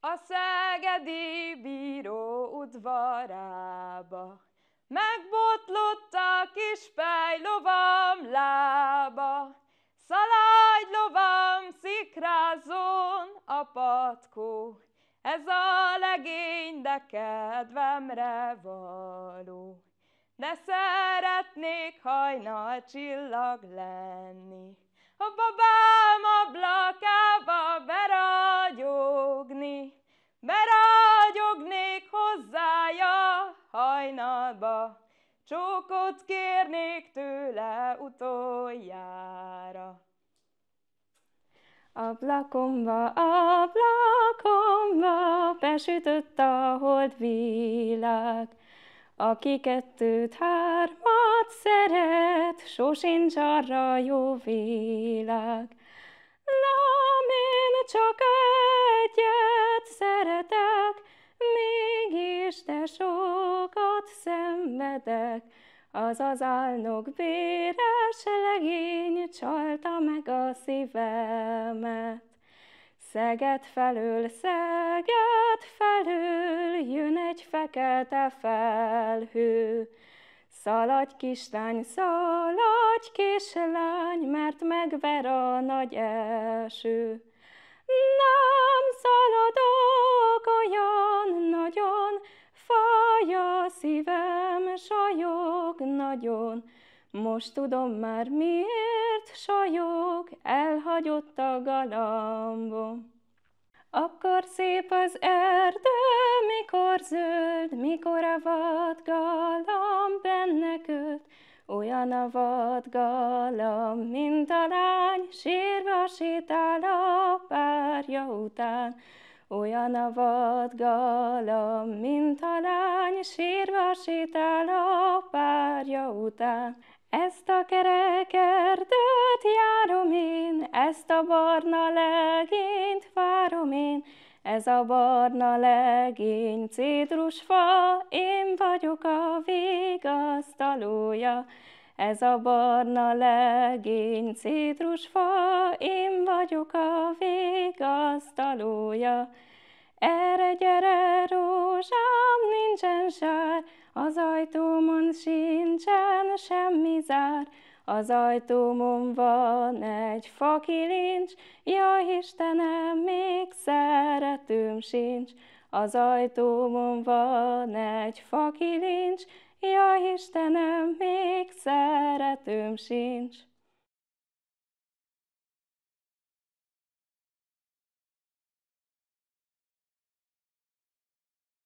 a szegedi bíró udvarába. Megbotlott a kis pejlovam lába, szaladj lovam, szikrázon a patkó, ez a legény, de kedvemre való. De szeretnék hajnalcsillag lenni, a babám ablakába beragyogni, beragyognék hozzája hajnalba, csókot kérnék tőle utoljára. Ablakomba, ablakomba besütött a holdvilág, aki kettőt, hármat szeret, sosincs arra jó világ. Lám, én csak egyet szeretek, mégis de sokat szenvedek. Az az álnok béres legény csalta meg a szívemet. Szeged felől jön egy fekete felhő. Szaladj kislány, szaladj kislány, mert megver a nagy eső. Nem szaladok olyan nagyon, fáj a szívem, sajog nagyon. Most tudom már miért sajog, elhagyott a galambom. Akkor szép az erdő, mikor zöld, mikor a vadgalamb benne költ. Olyan a vadgalamb, mint a lány, sírva sétál a párja után. Olyan a vadgalamb, mint a lány, sírva sétál a párja után. Ezt a kerek erdőt járom én, ezt a barna legényt várom én. Ez a barna legény citrusfa, én vagyok a vigasztalója. Ez a barna legény citrusfa, én vagyok a vigasztalója. Erre gyere, rózsám, nincsen sár, az ajtómon sincsen semmi zár. Az ajtómon van egy fakilincs, jaj Istenem, még szeretőm sincs. Az ajtómon van egy fakilincs, jaj Istenem, még szeretőm sincs.